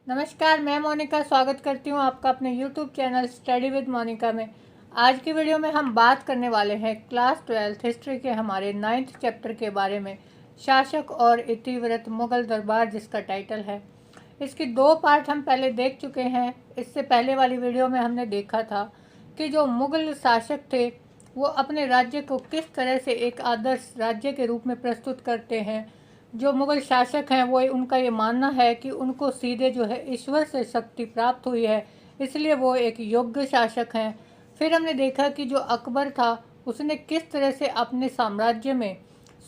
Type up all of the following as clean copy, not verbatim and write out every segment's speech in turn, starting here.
नमस्कार, मैं मोनिका स्वागत करती हूँ आपका अपने YouTube channel study with Monika में। आज की वीडियो में हम बात करने वाले हैं क्लास 12th हिस्ट्री के हमारे 9th चैप्टर के बारे में, शासक और इतिवृत्त मुग़ल दरबार, जिसका टाइटल है। इसकी 2 पार्ट हम पहले देख चुके हैं। इससे पहले वाली वीडियो में हमने देखा था कि जो मुग़ल शासक थे वो अपने राज्य को किस तरह से एक आदर्श राज्य के रूप में प्रस्तुत करते हैं। जो मुग़ल शासक हैं वो उनका ये मानना है कि उनको सीधे जो है ईश्वर से शक्ति प्राप्त हुई है, इसलिए वो एक योग्य शासक हैं। फिर हमने देखा कि जो अकबर था उसने किस तरह से अपने साम्राज्य में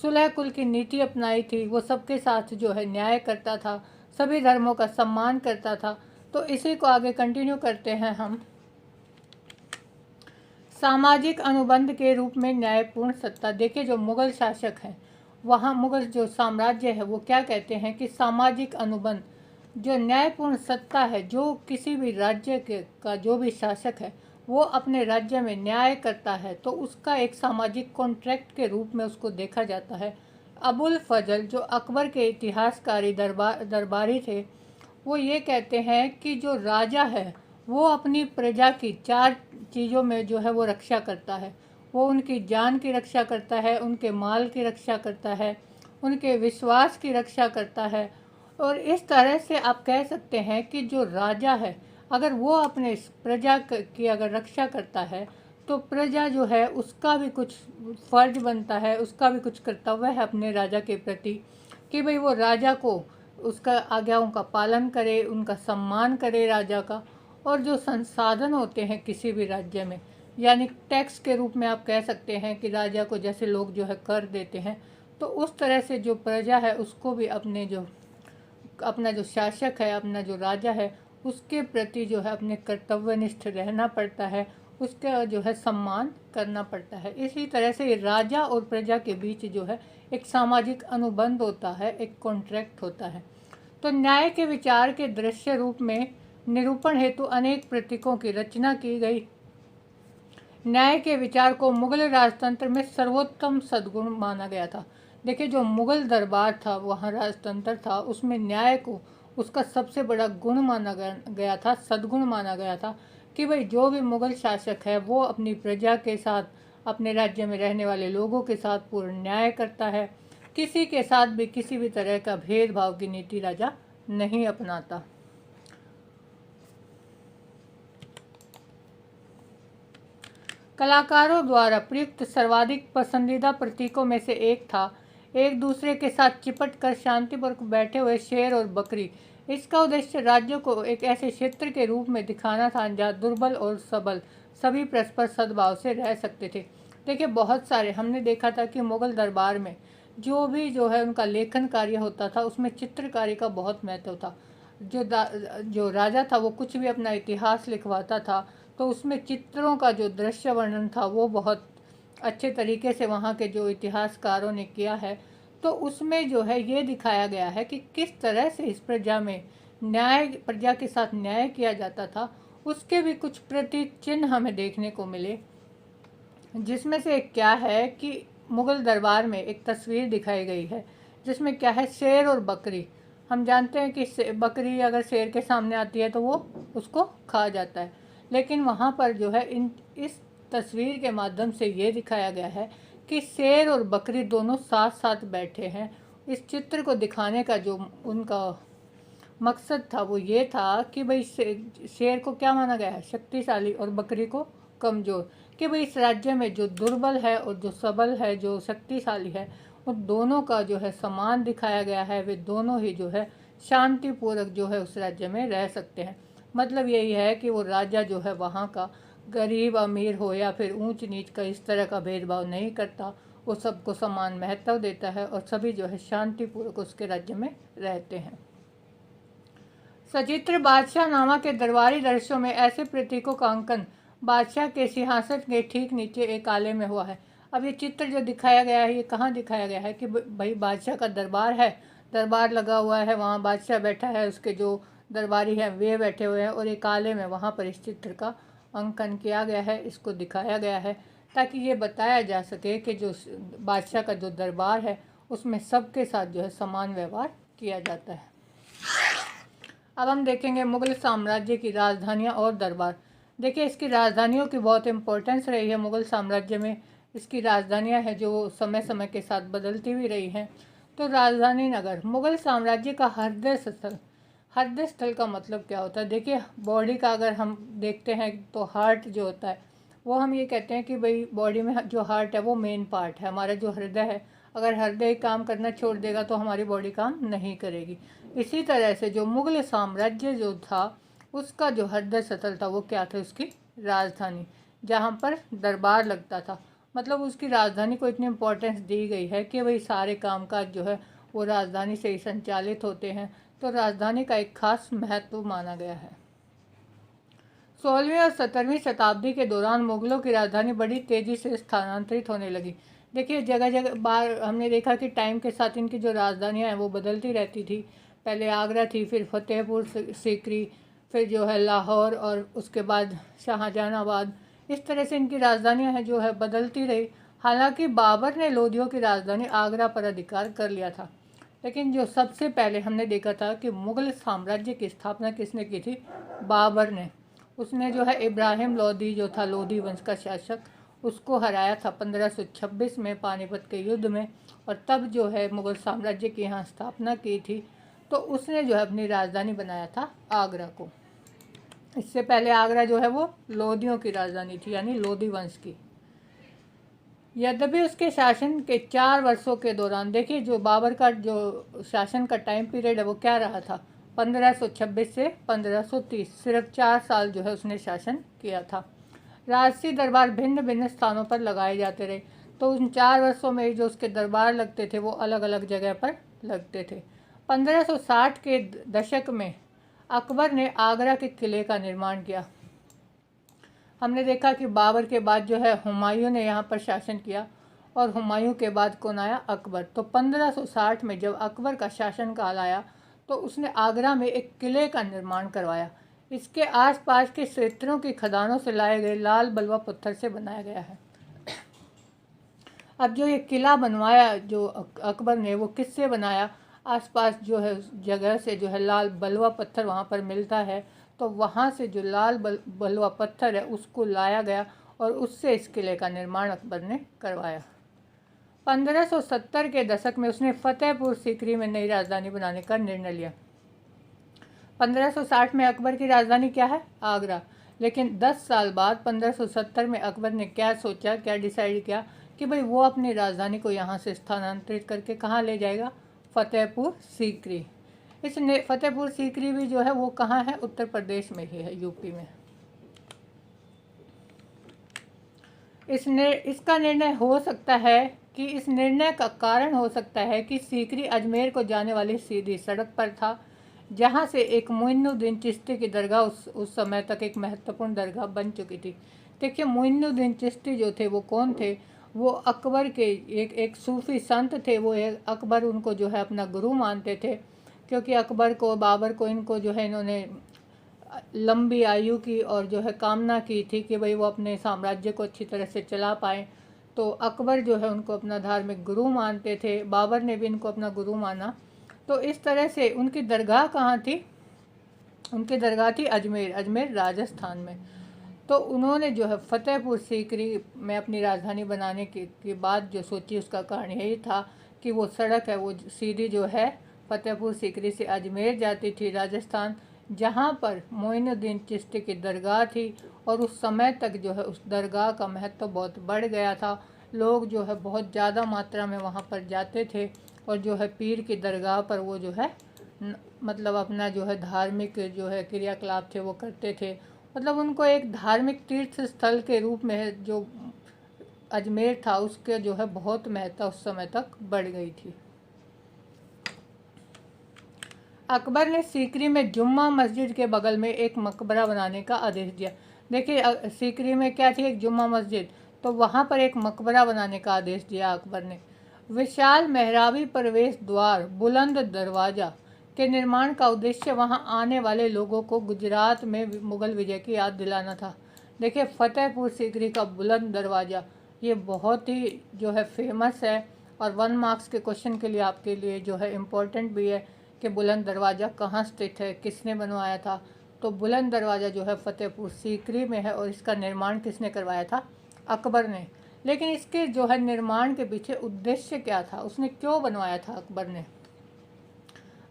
सुलह कुल की नीति अपनाई थी। वो सबके साथ जो है न्याय करता था, सभी धर्मों का सम्मान करता था। तो इसी को आगे कंटिन्यू करते हैं हम। सामाजिक अनुबंध के रूप में न्यायपूर्ण सत्ता। देखिए, जो मुग़ल शासक हैं वहाँ मुग़ल जो साम्राज्य है वो क्या कहते हैं कि सामाजिक अनुबंध, जो न्यायपूर्ण सत्ता है, जो किसी भी राज्य के का जो भी शासक है वो अपने राज्य में न्याय करता है तो उसका एक सामाजिक कॉन्ट्रैक्ट के रूप में उसको देखा जाता है। अबुल फजल, जो अकबर के इतिहासकारी दरबारी थे, वो ये कहते हैं कि जो राजा है वो अपनी प्रजा की 4 चीज़ों में जो है वो रक्षा करता है। वो उनकी जान की रक्षा करता है, उनके माल की रक्षा करता है, उनके विश्वास की रक्षा करता है। और इस तरह से आप कह सकते हैं कि जो राजा है अगर वो अपने प्रजा की अगर रक्षा करता है तो प्रजा जो है उसका भी कुछ फ़र्ज बनता है, उसका भी कुछ कर्तव्य है अपने राजा के प्रति कि भाई वो राजा को उसका आज्ञाओं का पालन करे, उनका सम्मान करे राजा का। और जो संसाधन होते हैं किसी भी राज्य में, यानी टैक्स के रूप में आप कह सकते हैं कि राजा को जैसे लोग जो है कर देते हैं, तो उस तरह से जो प्रजा है उसको भी अपना जो शासक है, अपना जो राजा है, उसके प्रति जो है अपने कर्तव्यनिष्ठ रहना पड़ता है, उसका जो है सम्मान करना पड़ता है। इसी तरह से राजा और प्रजा के बीच जो है एक सामाजिक अनुबंध होता है, एक कॉन्ट्रैक्ट होता है। तो न्याय के विचार के दृश्य रूप में निरूपण हेतु अनेक प्रतीकों की रचना की गई। न्याय के विचार को मुगल राजतंत्र में सर्वोत्तम सद्गुण माना गया था। देखिए, जो मुगल दरबार था, वहाँ राजतंत्र था, उसमें न्याय को उसका सबसे बड़ा गुण माना गया था, सद्गुण माना गया था कि भाई जो भी मुगल शासक है वो अपनी प्रजा के साथ, अपने राज्य में रहने वाले लोगों के साथ पूर्ण न्याय करता है। किसी के साथ भी किसी भी तरह का भेदभाव की नीति राजा नहीं अपनाता। कलाकारों द्वारा प्रयुक्त सर्वाधिक पसंदीदा प्रतीकों में से एक था एक दूसरे के साथ चिपट कर शांतिपूर्वक बैठे हुए शेर और बकरी। इसका उद्देश्य राज्यों को एक ऐसे क्षेत्र के रूप में दिखाना था जहाँ दुर्बल और सबल सभी परस्पर सद्भाव से रह सकते थे। देखिए, बहुत सारे हमने देखा था कि मुग़ल दरबार में जो है उनका लेखन कार्य होता था, उसमें चित्रकारी का बहुत महत्व था। जो राजा था वो कुछ भी अपना इतिहास लिखवाता था तो उसमें चित्रों का जो दृश्य वर्णन था वो बहुत अच्छे तरीके से वहाँ के जो इतिहासकारों ने किया है। तो उसमें जो है ये दिखाया गया है कि किस तरह से इस प्रजा के साथ न्याय किया जाता था। उसके भी कुछ प्रतीक चिन्ह हमें देखने को मिले, जिसमें से एक क्या है कि मुग़ल दरबार में एक तस्वीर दिखाई गई है जिसमें क्या है, शेर और बकरी। हम जानते हैं कि बकरी अगर शेर के सामने आती है तो वो उसको खा जाता है, लेकिन वहाँ पर जो है इस तस्वीर के माध्यम से ये दिखाया गया है कि शेर और बकरी दोनों साथ साथ बैठे हैं। इस चित्र को दिखाने का जो उनका मकसद था वो ये था कि भाई शेर को क्या माना गया है, शक्तिशाली, और बकरी को कमज़ोर, कि भाई इस राज्य में जो दुर्बल है और जो सबल है, जो शक्तिशाली है, उन दोनों का जो है समान दिखाया गया है। वे दोनों ही जो है शांतिपूर्वक जो है उस राज्य में रह सकते हैं। मतलब यही है कि वो राजा जो है वहाँ का गरीब अमीर हो या फिर ऊंच नीच का इस तरह का भेदभाव नहीं करता, वो सबको समान महत्व देता है और सभी जो है शांतिपूर्वक उसके राज्य में रहते हैं। सचित्र बादशाह नामा के दरबारी दृश्यों में ऐसे प्रतीकों का अंकन बादशाह के सिंहासन के ठीक नीचे एक आले में हुआ है। अब ये चित्र जो दिखाया गया है ये कहाँ दिखाया गया है कि भाई बादशाह का दरबार है, दरबार लगा हुआ है, वहाँ बादशाह बैठा है, उसके जो दरबारी हैं वे बैठे हुए हैं, और एक आले में वहाँ पर इस चित्र का अंकन किया गया है, इसको दिखाया गया है ताकि ये बताया जा सके कि जो बादशाह का जो दरबार है उसमें सबके साथ जो है समान व्यवहार किया जाता है। अब हम देखेंगे मुग़ल साम्राज्य की राजधानियाँ और दरबार। देखिए इसकी राजधानियों की बहुत इम्पोर्टेंस रही है मुग़ल साम्राज्य में। इसकी राजधानियाँ हैं जो समय समय के साथ बदलती भी रही हैं। तो राजधानी नगर मुग़ल साम्राज्य का हृदय स्थल। हृदय स्थल का मतलब क्या होता है? देखिए बॉडी का अगर हम देखते हैं तो हार्ट जो होता है वो हम ये कहते हैं कि भाई बॉडी में जो हार्ट है वो मेन पार्ट है। हमारा जो हृदय है, अगर हृदय काम करना छोड़ देगा तो हमारी बॉडी काम नहीं करेगी। इसी तरह से जो मुग़ल साम्राज्य जो था उसका जो हृदय स्थल था वो क्या था? उसकी राजधानी, जहाँ पर दरबार लगता था। मतलब उसकी राजधानी को इतनी इम्पोर्टेंस दी गई है कि भाई सारे कामकाज जो है वो राजधानी से ही संचालित होते हैं। तो राजधानी का एक खास महत्व माना गया है। 16वीं और 17वीं शताब्दी के दौरान मुग़लों की राजधानी बड़ी तेज़ी से स्थानांतरित होने लगी। देखिए जगह जगह बार हमने देखा कि टाइम के साथ इनकी जो राजधानियाँ हैं वो बदलती रहती थी। पहले आगरा थी, फिर फतेहपुर सीकरी, फिर जो है लाहौर और उसके बाद शाहजहानाबाद। इस तरह से इनकी राजधानियाँ हैं जो है बदलती रही। हालांकि बाबर ने लोदियों की राजधानी आगरा पर अधिकार कर लिया था, लेकिन जो सबसे पहले हमने देखा था कि मुग़ल साम्राज्य की स्थापना किसने की थी? बाबर ने। उसने जो है इब्राहिम लोदी जो था लोदी वंश का शासक, उसको हराया था 1526 में पानीपत के युद्ध में, और तब जो है मुग़ल साम्राज्य की यहाँ स्थापना की थी। तो उसने जो है अपनी राजधानी बनाया था आगरा को। इससे पहले आगरा जो है वो लोदियों की राजधानी थी, यानी लोदी वंश की। यद्यपि उसके शासन के 4 वर्षों के दौरान, देखिए जो बाबर का जो शासन का टाइम पीरियड है वो क्या रहा था? 1526 से 1530, सिर्फ 4 साल जो है उसने शासन किया था। राजसी दरबार भिन्न भिन्न स्थानों पर लगाए जाते रहे। तो उन 4 वर्षों में जो उसके दरबार लगते थे वो अलग अलग जगह पर लगते थे। 1560 के दशक में अकबर ने आगरा के किले का निर्माण किया। हमने देखा कि बाबर के बाद जो है हुमायूं ने यहाँ पर शासन किया, और हुमायूं के बाद कौन आया? अकबर। तो 1560 में जब अकबर का शासनकाल आया तो उसने आगरा में एक किले का निर्माण करवाया। इसके आसपास के क्षेत्रों की खदानों से लाए गए लाल बलुआ पत्थर से बनाया गया है। अब जो ये किला बनवाया जो अकबर ने, वो किससे बनाया? आसपास जो है जगह से जो है लाल बलुआ पत्थर वहाँ पर मिलता है, तो वहाँ से जो लाल बलुआ पत्थर है उसको लाया गया और उससे इस किले का निर्माण अकबर ने करवाया। 1570 के दशक में उसने फतेहपुर सीकरी में नई राजधानी बनाने का निर्णय लिया। 1560 में अकबर की राजधानी क्या है? आगरा। लेकिन 10 साल बाद 1570 में अकबर ने क्या सोचा, क्या डिसाइड किया कि भाई वो अपनी राजधानी को यहाँ से स्थानांतरित करके कहाँ ले जाएगा? फतेहपुर सीकरी। इसने फतेहपुर सीकरी भी जो है वो कहाँ है? उत्तर प्रदेश में ही है, यूपी में। इसका निर्णय हो सकता है कि इस निर्णय का कारण हो सकता है कि सीकरी अजमेर को जाने वाली सीधी सड़क पर था, जहाँ से एक मोइनुद्दीन चिश्ती की दरगाह उस समय तक एक महत्वपूर्ण दरगाह बन चुकी थी। देखिए मोइनुद्दीन चिश्ती जो थे वो कौन थे? वो अकबर के एक सूफ़ी संत थे। वो अकबर उनको जो है अपना गुरु मानते थे, क्योंकि अकबर को, बाबर को, इनको जो है इन्होंने लंबी आयु की और जो है कामना की थी कि भाई वो अपने साम्राज्य को अच्छी तरह से चला पाएँ। तो अकबर जो है उनको अपना धार्मिक गुरु मानते थे, बाबर ने भी इनको अपना गुरु माना। तो इस तरह से उनकी दरगाह कहाँ थी? उनकी दरगाह थी अजमेर राजस्थान में। तो उन्होंने जो है फतेहपुर सीकरी में अपनी राजधानी बनाने की बात जो सोची, उसका कारण यही था कि वो सड़क है वो सीधी जो है फतेहपुर सीकरी से अजमेर जाती थी राजस्थान, जहाँ पर मोइनुद्दीन चिश्ती की दरगाह थी। और उस समय तक जो है उस दरगाह का महत्व बहुत बढ़ गया था। लोग जो है बहुत ज़्यादा मात्रा में वहाँ पर जाते थे, और जो है पीर की दरगाह पर वो जो है मतलब अपना जो है धार्मिक जो है क्रियाकलाप थे वो करते थे। मतलब उनको एक धार्मिक तीर्थ स्थल के रूप में जो अजमेर था उसके जो है बहुत महत्ता उस समय तक बढ़ गई थी। अकबर ने सीकरी में जुम्मा मस्जिद के बगल में एक मकबरा बनाने का आदेश दिया। देखिए सीकरी में क्या थी? एक जुम्मा मस्जिद, तो वहाँ पर एक मकबरा बनाने का आदेश दिया अकबर ने। विशाल मेहराबी प्रवेश द्वार, बुलंद दरवाज़ा के निर्माण का उद्देश्य वहां आने वाले लोगों को गुजरात में मुग़ल विजय की याद दिलाना था। देखिए फतेहपुर सीकरी का बुलंद दरवाज़ा ये बहुत ही जो है फेमस है, और 1 मार्क्स के क्वेश्चन के लिए आपके लिए जो है इम्पोर्टेंट भी है कि बुलंद दरवाज़ा कहाँ स्थित है, किसने बनवाया था। तो बुलंद दरवाज़ा जो है फतेहपुर सीकरी में है और इसका निर्माण किसने करवाया था, अकबर ने। लेकिन इसके जो है निर्माण के पीछे उद्देश्य क्या था, उसने क्यों बनवाया था अकबर ने।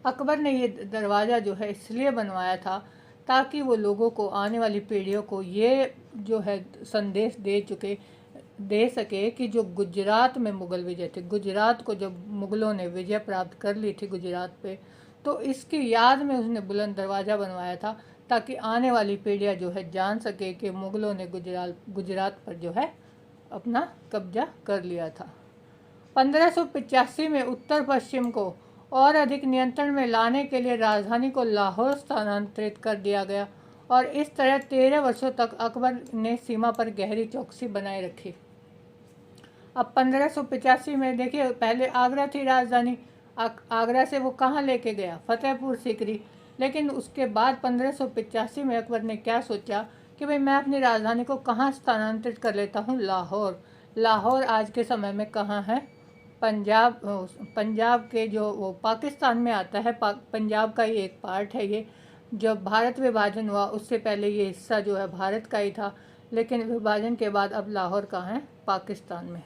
अकबर ने ये दरवाज़ा जो है इसलिए बनवाया था ताकि वो लोगों को, आने वाली पीढ़ियों को ये जो है संदेश दे सके कि जो गुजरात में मुग़ल विजय थे, गुजरात को जब मुग़लों ने विजय प्राप्त कर ली थी गुजरात पे, तो इसकी याद में उसने बुलंद दरवाज़ा बनवाया था ताकि आने वाली पीढ़ियाँ जो है जान सके कि मुग़लों ने गुजरात पर जो है अपना कब्जा कर लिया था। 1585 में उत्तर पश्चिम को और अधिक नियंत्रण में लाने के लिए राजधानी को लाहौर स्थानांतरित कर दिया गया और इस तरह 13 वर्षों तक अकबर ने सीमा पर गहरी चौकसी बनाए रखी। अब 1585 में देखिए, पहले आगरा थी राजधानी, आगरा से वो कहाँ लेके गया, फतेहपुर सीकरी। लेकिन उसके बाद 1585 में अकबर ने क्या सोचा कि भाई मैं अपनी राजधानी को कहाँ स्थानांतरित कर लेता हूँ, लाहौर। लाहौर आज के समय में कहाँ है, पंजाब के जो वो पाकिस्तान में आता है, पंजाब का ही एक पार्ट है ये। जब भारत विभाजन हुआ उससे पहले ये हिस्सा जो है भारत का ही था, लेकिन विभाजन के बाद अब लाहौर कहाँ है, पाकिस्तान में।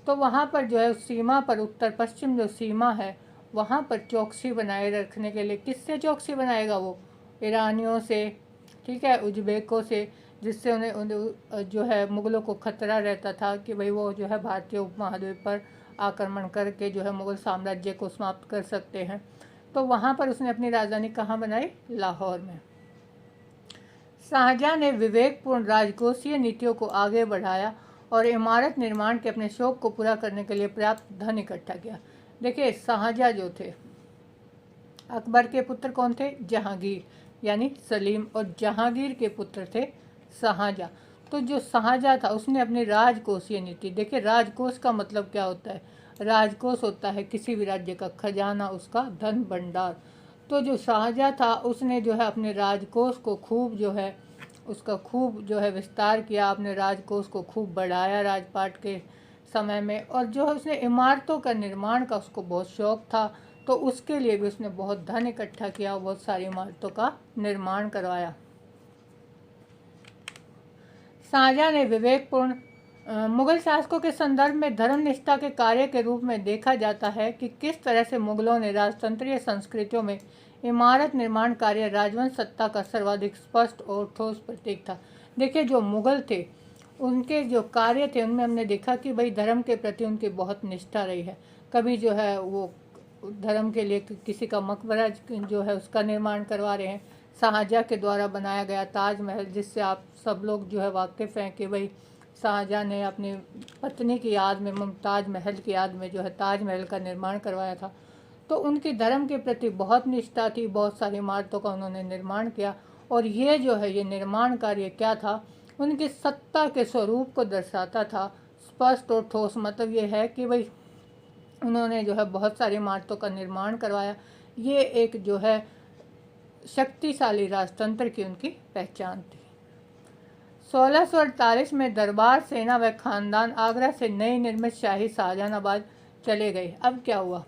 तो वहाँ पर जो है उस सीमा पर, उत्तर पश्चिम जो सीमा है वहाँ पर चौकसी बनाए रखने के लिए, किससे चौकसी बनाएगा वो, ईरानियों से, ठीक है, उज्बेकों से, जिससे उन्हें जो है मुग़लों को खतरा रहता था कि भाई वो जो है भारतीय उपमहाद्वीप पर आक्रमण करके जो है मुग़ल साम्राज्य को समाप्त कर सकते हैं। तो वहाँ पर उसने अपनी राजधानी कहाँ बनाई, लाहौर में। शाहजहाँ ने विवेकपूर्ण राजकोषीय नीतियों को आगे बढ़ाया और इमारत निर्माण के अपने शौक को पूरा करने के लिए पर्याप्त धन इकट्ठा किया। देखिए, शाहजहाँ जो थे, अकबर के पुत्र कौन थे, जहांगीर यानी सलीम, और जहांगीर के पुत्र थे शाहजहाँ। तो जो शाहजहाँ था उसने अपनी राजकोषीय नीति, देखिए राजकोष का मतलब क्या होता है, राजकोष होता है किसी भी राज्य का खजाना, उसका धन भंडार। तो जो शाहजहाँ था उसने जो है अपने राजकोष को खूब जो है उसका खूब जो है विस्तार किया, अपने राजकोष को खूब बढ़ाया राजपाट के समय में। और जो है उसने इमारतों का निर्माण का उसको बहुत शौक़ था, तो उसके लिए भी उसने बहुत धन इकट्ठा किया, बहुत सारी इमारतों का निर्माण करवाया। शाहजहाँ ने विवेकपूर्ण मुग़ल शासकों के संदर्भ में धर्मनिष्ठा के कार्य के रूप में देखा जाता है कि किस तरह से मुग़लों ने राजतंत्रीय संस्कृतियों में इमारत निर्माण कार्य राजवंश सत्ता का सर्वाधिक स्पष्ट और ठोस प्रतीक था। देखिए, जो मुग़ल थे उनके जो कार्य थे उनमें हमने देखा कि भाई धर्म के प्रति उनकी बहुत निष्ठा रही है। कभी जो है वो धर्म के लिए किसी का मकबरा जो है उसका निर्माण करवा रहे हैं, शाहजहाँ के द्वारा बनाया गया ताजमहल, जिससे आप सब लोग जो है वाकिफ़ हैं कि भाई शाहजहाँ ने अपनी पत्नी की याद में, मुमताज़ महल की याद में जो है ताजमहल का निर्माण करवाया था। तो उनकी धर्म के प्रति बहुत निष्ठा थी, बहुत सारी इमारतों का उन्होंने निर्माण किया। और ये जो है ये निर्माण कार्य क्या था, उनकी सत्ता के स्वरूप को दर्शाता था, स्पष्ट और ठोस। मतलब ये है कि भाई उन्होंने जो है बहुत सारी इमारतों का निर्माण करवाया। ये एक जो है शक्तिशाली राजतंत्र की उनकी पहचान थी। 1648 में दरबार, सेना व खानदान आगरा से नई निर्मित शाही शाहजहानाबाद चले गए। अब क्या हुआ,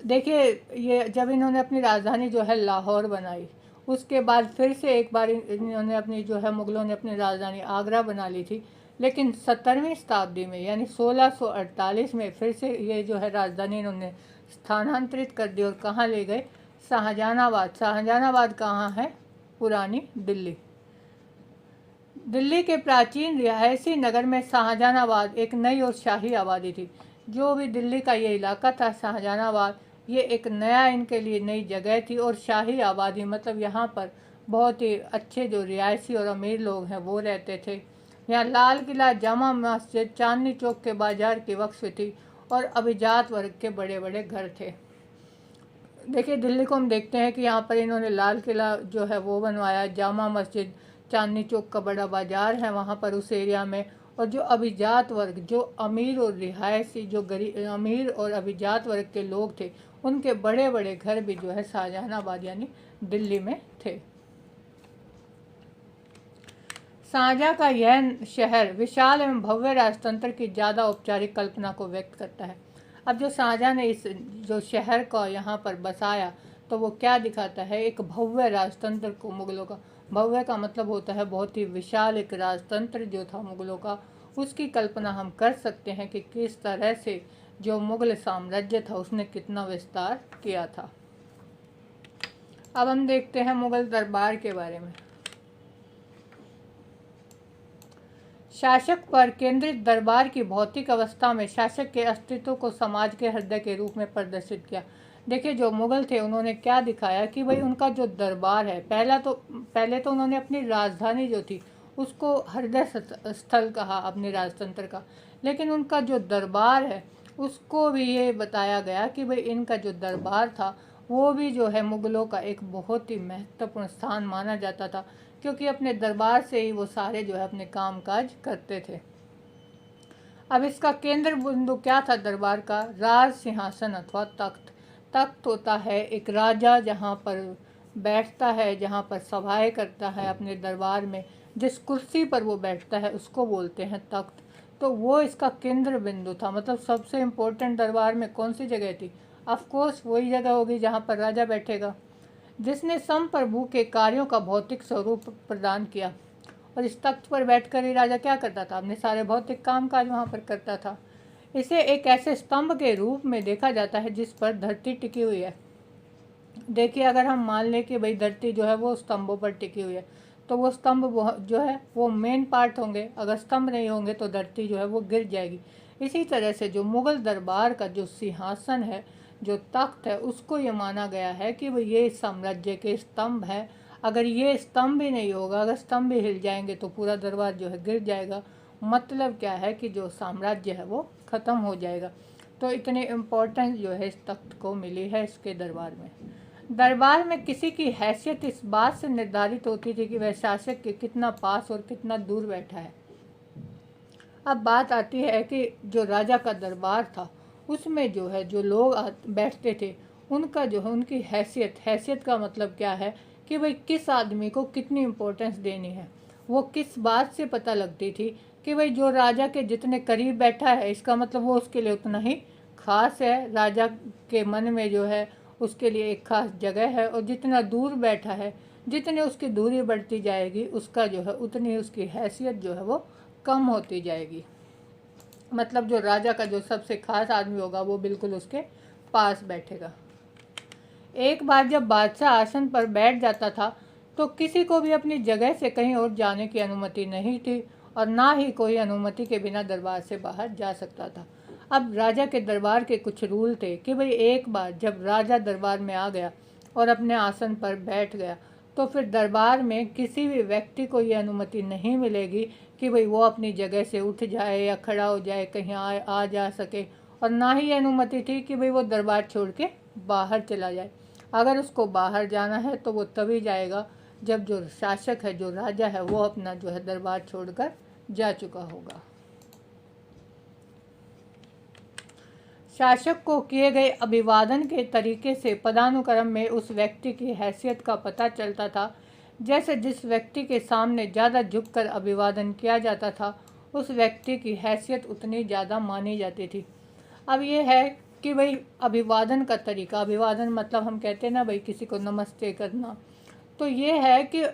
देखिए, ये जब इन्होंने अपनी राजधानी जो है लाहौर बनाई, उसके बाद फिर से एक बार इन्होंने अपनी जो है मुग़लों ने अपनी राजधानी आगरा बना ली थी। लेकिन 17वीं शताब्दी में यानी 1648 में फिर से ये जो है राजधानी इन्होंने स्थानांतरित कर दी और कहाँ ले गए, शाहजहानाबाद। शाहजहानाबाद कहाँ है, पुरानी दिल्ली। दिल्ली के प्राचीन रिहायशी नगर में शाहजहानाबाद एक नई और शाही आबादी थी। जो भी दिल्ली का ये इलाका था शाहजहानाबाद, ये एक नया इनके लिए नई जगह थी। और शाही आबादी मतलब यहाँ पर बहुत ही अच्छे जो रिहायशी और अमीर लोग हैं वो रहते थे। यहाँ लाल किला, जामा मस्जिद, चांदनी चौक के बाजार की वक्फ थी और अभिजात वर्ग के बड़े बड़े घर थे। देखिए, दिल्ली को हम देखते हैं कि यहाँ पर इन्होंने लाल किला जो है वो बनवाया, जामा मस्जिद, चांदनी चौक का बड़ा बाज़ार है वहाँ पर उस एरिया में। और जो अभिजात वर्ग, जो अमीर और रिहायशी, जो अमीर और अभिजात वर्ग के लोग थे, उनके बड़े बड़े घर भी जो है शाहजहानाबाद यानी दिल्ली में थे। शाहजहाँ का यह शहर विशाल एवं भव्य राजतंत्र की ज़्यादा औपचारिक कल्पना को व्यक्त करता है। अब जो शाहजहाँ ने इस जो शहर को यहाँ पर बसाया तो वो क्या दिखाता है, एक भव्य राजतंत्र को मुगलों का। भव्य का मतलब होता है बहुत ही विशाल एक राजतंत्र जो था मुगलों का, उसकी कल्पना हम कर सकते हैं कि किस तरह से जो मुगल साम्राज्य था उसने कितना विस्तार किया था। अब हम देखते हैं मुगल दरबार के बारे में। शासक पर केंद्रित दरबार की भौतिक अवस्था में शासक के अस्तित्व को समाज के हृदय के रूप में प्रदर्शित किया। देखिए जो मुगल थे उन्होंने क्या दिखाया कि भाई उनका जो दरबार है, पहले तो उन्होंने अपनी राजधानी जो थी उसको हृदय स्थल कहा अपने राजतंत्र का, लेकिन उनका जो दरबार है उसको भी ये बताया गया कि भाई इनका जो दरबार था वो भी जो है मुगलों का एक बहुत ही महत्वपूर्ण स्थान माना जाता था, क्योंकि अपने दरबार से ही वो सारे जो है अपने कामकाज करते थे। अब इसका केंद्र बिंदु क्या था दरबार का, राज सिंहासन अथवा तख्त। तख्त होता है एक राजा जहाँ पर बैठता है, जहाँ पर सभाएं करता है अपने दरबार में, जिस कुर्सी पर वो बैठता है उसको बोलते हैं तख्त। तो वो इसका केंद्र बिंदु था, मतलब सबसे इम्पोर्टेंट दरबार में कौन सी जगह थी, ऑफ कोर्स वही जगह होगी जहाँ पर राजा बैठेगा, जिसने संप्रभु के कार्यों का भौतिक स्वरूप प्रदान किया। और इस तख्त पर बैठकर ही राजा क्या करता था, अपने सारे भौतिक कामकाज वहाँ पर करता था। इसे एक ऐसे स्तंभ के रूप में देखा जाता है जिस पर धरती टिकी हुई है। देखिए अगर हम मान लें कि भाई धरती जो है वो स्तंभों पर टिकी हुई है, तो वो स्तंभ जो है वो मेन पार्ट होंगे, अगर स्तंभ नहीं होंगे तो धरती जो है वो गिर जाएगी। इसी तरह से जो मुगल दरबार का जो सिंहासन है, जो तख्त है, उसको ये माना गया है कि भाई ये साम्राज्य के स्तंभ है। अगर ये स्तंभ ही नहीं होगा, अगर स्तंभ ही हिल जाएंगे तो पूरा दरबार जो है गिर जाएगा। मतलब क्या है कि जो साम्राज्य है वो ख़त्म हो जाएगा। तो इतनी इम्पोर्टेंस जो है इस तख्त को मिली है इसके दरबार में। दरबार में किसी की हैसियत इस बात से निर्धारित होती थी कि वह शासक के कितना पास और कितना दूर बैठा है। अब बात आती है कि जो राजा का दरबार था उसमें जो है जो लोग बैठते थे उनका जो है उनकी हैसियत का मतलब क्या है कि भाई किस आदमी को कितनी इम्पोर्टेंस देनी है, वो किस बात से पता लगती थी कि भाई जो राजा के जितने करीब बैठा है इसका मतलब वो उसके लिए उतना ही खास है, राजा के मन में जो है उसके लिए एक खास जगह है। और जितना दूर बैठा है, जितनी उसकी दूरी बढ़ती जाएगी उसका जो है उतनी उसकी हैसियत जो है वो कम होती जाएगी। मतलब जो राजा का जो सबसे खास आदमी होगा वो बिल्कुल उसके पास बैठेगा। एक बार जब बादशाह आसन पर बैठ जाता था तो किसी को भी अपनी जगह से कहीं और जाने की अनुमति नहीं थी और ना ही कोई अनुमति के बिना दरबार से बाहर जा सकता था। अब राजा के दरबार के कुछ रूल थे कि भाई एक बार जब राजा दरबार में आ गया और अपने आसन पर बैठ गया तो फिर दरबार में किसी भी व्यक्ति को ये अनुमति नहीं मिलेगी कि भाई वो अपनी जगह से उठ जाए या खड़ा हो जाए, कहीं आ जा सके। और ना ही अनुमति थी कि भाई वो दरबार छोड़ के बाहर चला जाए। अगर उसको बाहर जाना है तो वो तभी जाएगा जब जो शासक है, जो राजा है, वो अपना जो है दरबार छोड़कर जा चुका होगा। शासक को किए गए अभिवादन के तरीके से पदानुक्रम में उस व्यक्ति की हैसियत का पता चलता था। जैसे जिस व्यक्ति के सामने ज़्यादा झुककर अभिवादन किया जाता था उस व्यक्ति की हैसियत उतनी ज़्यादा मानी जाती थी। अब ये है कि भाई अभिवादन का तरीका, अभिवादन मतलब हम कहते हैं ना भाई किसी को नमस्ते करना, तो ये है कि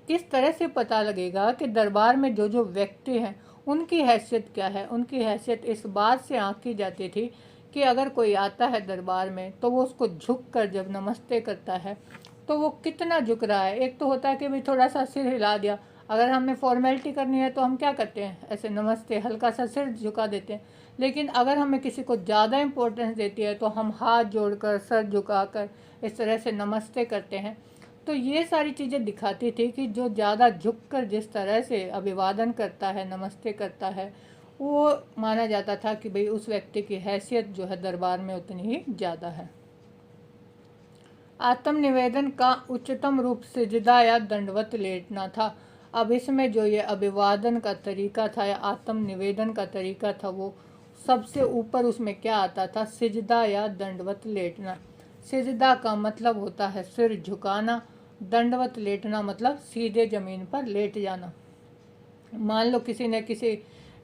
किस तरह से पता लगेगा कि दरबार में जो जो व्यक्ति हैं उनकी हैसियत क्या है। उनकी हैसियत इस बात से आंकी जाती थी कि अगर कोई आता है दरबार में तो वो उसको झुक कर जब नमस्ते करता है तो वो कितना झुक रहा है। एक तो होता है कि भाई थोड़ा सा सिर हिला दिया, अगर हमें फॉर्मेलिटी करनी है तो हम क्या करते हैं, ऐसे नमस्ते हल्का सा सिर झुका देते हैं। लेकिन अगर हमें किसी को ज़्यादा इम्पोर्टेंस देती है तो हम हाथ जोड़कर सर झुकाकर इस तरह से नमस्ते करते हैं। तो ये सारी चीज़ें दिखाती थी कि जो ज़्यादा झुककर जिस तरह से अभिवादन करता है, नमस्ते करता है, वो माना जाता था कि भाई उस व्यक्ति की हैसियत जो है दरबार में उतनी ही ज़्यादा है। आत्मनिवेदन का उच्चतम रूप सिजदा या दंडवत लेटना था। अब इसमें जो ये अभिवादन का तरीका था या आत्मनिवेदन का तरीका था वो सबसे ऊपर उसमें क्या आता था, सिजदा या दंडवत लेटना। सिजदा का मतलब होता है सिर झुकाना, दंडवत लेटना मतलब सीधे ज़मीन पर लेट जाना। मान लो किसी ने किसी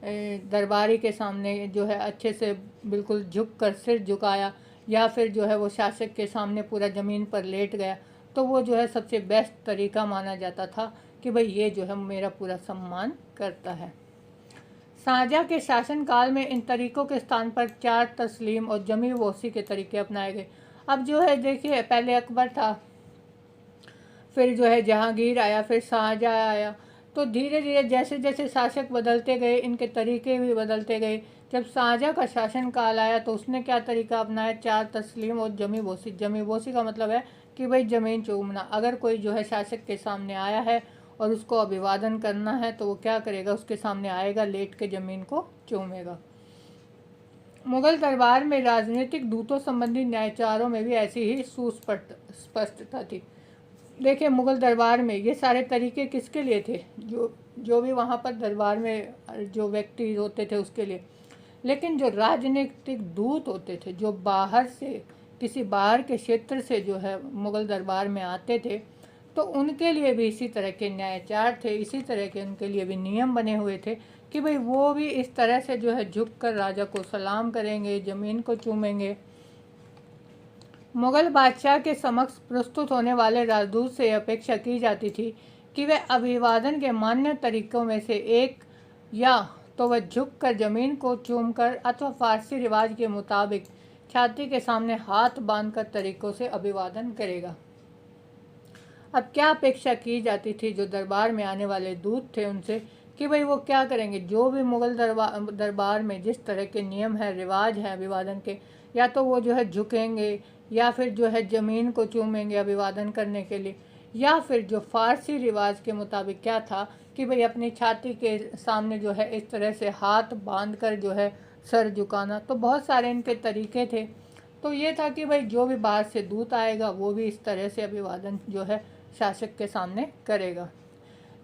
दरबारी के सामने जो है अच्छे से बिल्कुल झुक कर सिर झुकाया, या फिर जो है वो शासक के सामने पूरा ज़मीन पर लेट गया, तो वो जो है सबसे बेस्ट तरीका माना जाता था कि भाई ये जो है मेरा पूरा सम्मान करता है। शाहजहाँ के शासनकाल में इन तरीक़ों के स्थान पर चार तस्लीम और जमी वोसी के तरीके अपनाए गए। अब जो है देखिए, पहले अकबर था, फिर जो है जहांगीर आया, फिर शाहजहाँ आया, तो धीरे धीरे जैसे जैसे शासक बदलते गए इनके तरीके भी बदलते गए। जब शाहजहाँ का शासनकाल आया तो उसने क्या तरीका अपनाया, चार तस्लीम और जमी वोसी। जमी वोसी का मतलब है कि भाई ज़मीन चूमना। अगर कोई जो है शासक के सामने आया है और उसको अभिवादन करना है तो वो क्या करेगा, उसके सामने आएगा, लेट के ज़मीन को चूमेगा। मुगल दरबार में राजनीतिक दूतों संबंधी न्यायचारों में भी ऐसी ही सुस्पष्टता थी। देखिए, मुगल दरबार में ये सारे तरीके किसके लिए थे, जो भी वहाँ पर दरबार में जो व्यक्ति होते थे उसके लिए। लेकिन जो राजनीतिक दूत होते थे, जो बाहर से किसी बाहर के क्षेत्र से जो है मुगल दरबार में आते थे, तो उनके लिए भी इसी तरह के न्यायचार थे, इसी तरह के उनके लिए भी नियम बने हुए थे कि भाई वो भी इस तरह से जो है झुक कर राजा को सलाम करेंगे, ज़मीन को चूमेंगे। मुगल बादशाह के समक्ष प्रस्तुत होने वाले राजदूत से अपेक्षा की जाती थी कि वे अभिवादन के मान्य तरीकों में से एक, या तो वह झुक कर ज़मीन को चूमकर अथवा फारसी रिवाज के मुताबिक छाती के सामने हाथ बांधकर तरीकों से अभिवादन करेगा। अब क्या अपेक्षा की जाती थी जो दरबार में आने वाले दूत थे उनसे, कि भाई वो क्या करेंगे, जो भी मुगल दरबार में जिस तरह के नियम है, रिवाज है अभिवादन के, या तो वो जो है झुकेंगे, या फिर जो है ज़मीन को चूमेंगे अभिवादन करने के लिए, या फिर जो फारसी रिवाज के मुताबिक क्या था कि भाई अपनी छाती के सामने जो है इस तरह से हाथ बांध कर जो है सर झुकाना। तो बहुत सारे इनके तरीके थे। तो ये था कि भाई जो भी बाहर से दूत आएगा वो भी इस तरह से अभिवादन जो है शासक के सामने करेगा।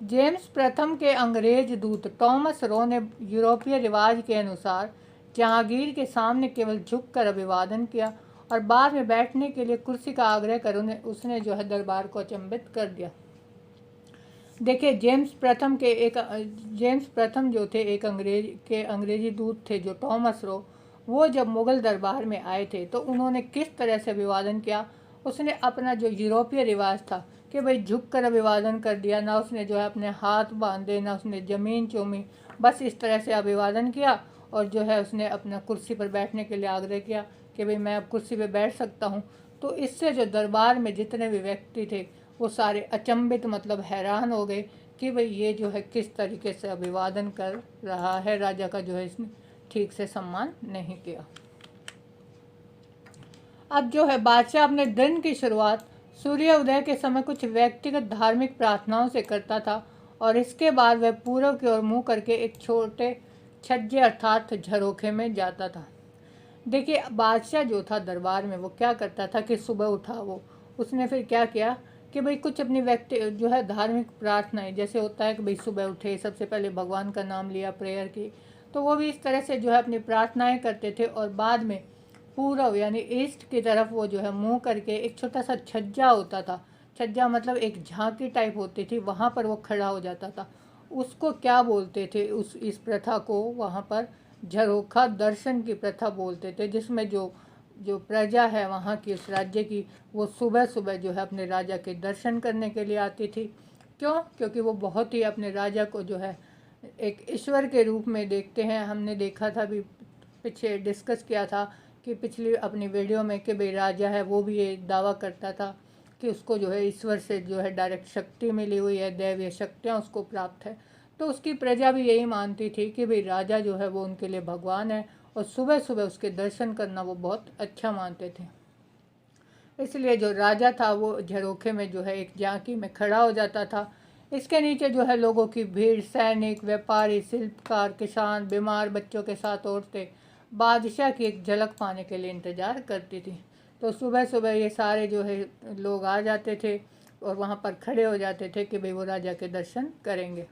जेम्स प्रथम के अंग्रेज दूत टॉमस रो ने यूरोपीय रिवाज के अनुसार जहांगीर के सामने केवल झुककर अभिवादन किया और बाद में बैठने के लिए कुर्सी का आग्रह कर उसने जो है दरबार को अचंभित कर दिया। देखिए, जेम्स प्रथम जो थे एक अंग्रेजी दूत थे जो टॉमस रो, वो जब मुग़ल दरबार में आए थे तो उन्होंने किस तरह से अभिवादन किया। उसने अपना जो यूरोपीय रिवाज था कि भाई झुक कर अभिवादन कर दिया, ना उसने जो है अपने हाथ बांधे, ना उसने ज़मीन चूमी, बस इस तरह से अभिवादन किया और जो है उसने अपना कुर्सी पर बैठने के लिए आग्रह किया कि भाई मैं अब कुर्सी पर बैठ सकता हूँ। तो इससे जो दरबार में जितने भी व्यक्ति थे वो सारे अचंभित, मतलब हैरान हो गए कि भाई ये जो है किस तरीके से अभिवादन कर रहा है, राजा का जो है इसने ठीक से सम्मान नहीं किया। अब जो है बादशाह अपने दिन की शुरुआत सूर्य उदय के समय कुछ व्यक्तिगत धार्मिक प्रार्थनाओं से करता था और इसके बाद वह पूर्व की ओर मुँह करके एक छोटे छज्जे अर्थात झरोखे में जाता था। देखिए, बादशाह जो था दरबार में वो क्या करता था कि सुबह उठा उसने फिर क्या किया कि भाई कुछ अपनी व्यक्ति जो है धार्मिक प्रार्थनाएं, जैसे होता है कि भाई सुबह उठे सबसे पहले भगवान का नाम लिया, प्रेयर की, तो वो भी इस तरह से जो है अपनी प्रार्थनाएं करते थे और बाद में पूर्व यानी ईस्ट की तरफ वो जो है मुंह करके एक छोटा सा छज्जा होता था, छज्जा मतलब एक झांकी टाइप होती थी, वहाँ पर वो खड़ा हो जाता था। उसको क्या बोलते थे, इस प्रथा को वहाँ पर झरोखा दर्शन की प्रथा बोलते थे, जिसमें जो प्रजा है वहाँ की, उस राज्य की, वो सुबह सुबह जो है अपने राजा के दर्शन करने के लिए आती थी। क्यों? क्योंकि वो बहुत ही अपने राजा को जो है एक ईश्वर के रूप में देखते हैं। हमने देखा था, भी पीछे डिस्कस किया था कि पिछली अपनी वीडियो में कि भाई राजा है वो भी ये दावा करता था कि उसको जो है ईश्वर से जो है डायरेक्ट शक्ति मिली हुई है, दैवीय शक्तियाँ उसको प्राप्त है। तो उसकी प्रजा भी यही मानती थी कि भाई राजा जो है वो उनके लिए भगवान है और सुबह सुबह उसके दर्शन करना वो बहुत अच्छा मानते थे। इसलिए जो राजा था वो झरोखे में जो है एक झांकी में खड़ा हो जाता था। इसके नीचे जो है लोगों की भीड़, सैनिक, व्यापारी, शिल्पकार, किसान, बीमार बच्चों के साथ औरतें बादशाह की एक झलक पाने के लिए इंतज़ार करती थी। तो सुबह सुबह ये सारे जो है लोग आ जाते थे और वहाँ पर खड़े हो जाते थे कि भाई वो राजा के दर्शन करेंगे।